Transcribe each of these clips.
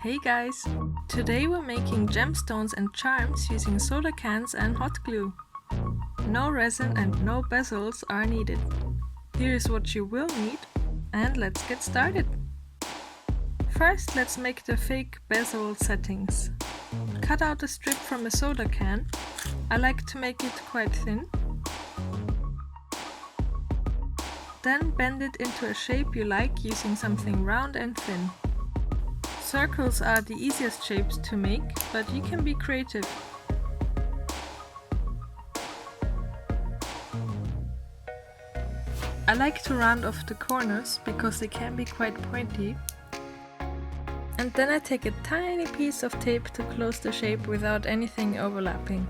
Hey guys! Today we're making gemstones and charms using soda cans and hot glue. No resin and no bezels are needed. Here's what you will need, and let's get started! First, let's make the fake bezel settings. Cut out a strip from a soda can. I like to make it quite thin. Then bend it into a shape you like using something round and thin. Circles are the easiest shapes to make, but you can be creative. I like to round off the corners because they can be quite pointy. And then I take a tiny piece of tape to close the shape without anything overlapping.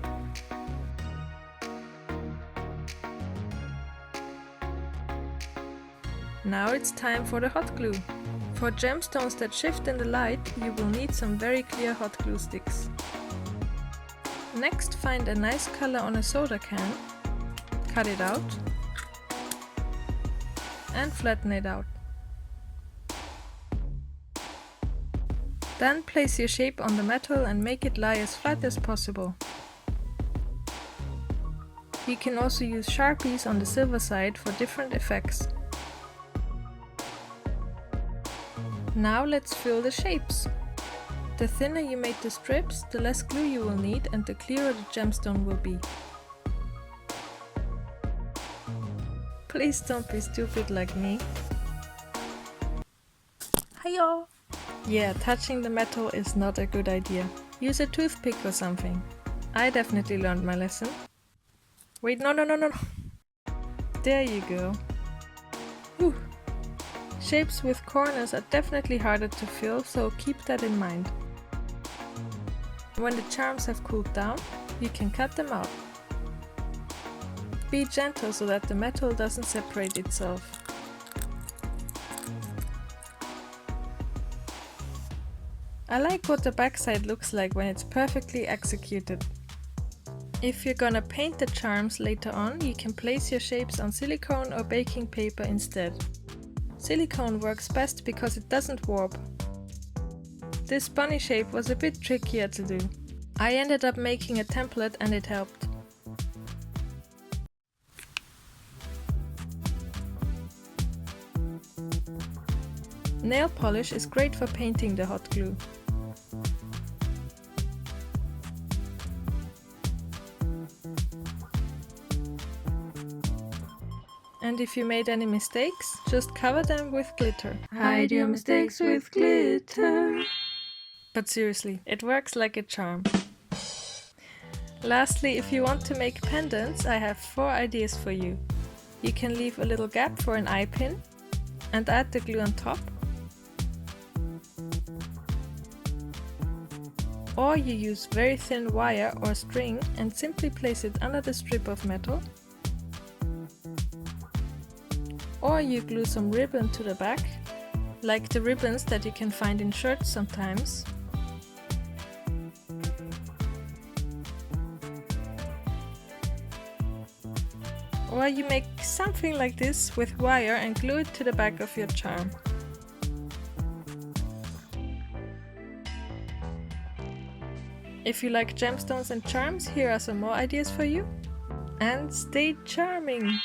Now it's time for the hot glue. For gemstones that shift in the light, you will need some very clear hot glue sticks. Next, find a nice color on a soda can, cut it out, and flatten it out. Then place your shape on the metal and make it lie as flat as possible. You can also use Sharpies on the silver side for different effects. Now let's fill the shapes. The thinner you make the strips, the less glue you will need and the clearer the gemstone will be. Please don't be stupid like me. Hiya! Yeah, touching the metal is not a good idea. Use a toothpick or something. I definitely learned my lesson. Wait, no. There you go. Whew. Shapes with corners are definitely harder to fill, so keep that in mind. When the charms have cooled down, you can cut them out. Be gentle so that the metal doesn't separate itself. I like what the backside looks like when it's perfectly executed. If you're gonna paint the charms later on, you can place your shapes on silicone or baking paper instead. Silicone works best because it doesn't warp. This bunny shape was a bit trickier to do. I ended up making a template and it helped. Nail polish is great for painting the hot glue. And if you made any mistakes, just cover them with glitter. Hide your mistakes with glitter. But seriously, it works like a charm. Lastly, if you want to make pendants, I have 4 ideas for you. You can leave a little gap for an eye pin and add the glue on top. Or you use very thin wire or string and simply place it under the strip of metal. Or you glue some ribbon to the back, like the ribbons that you can find in shirts sometimes. Or you make something like this with wire and glue it to the back of your charm. If you like gemstones and charms, here are some more ideas for you. And stay charming!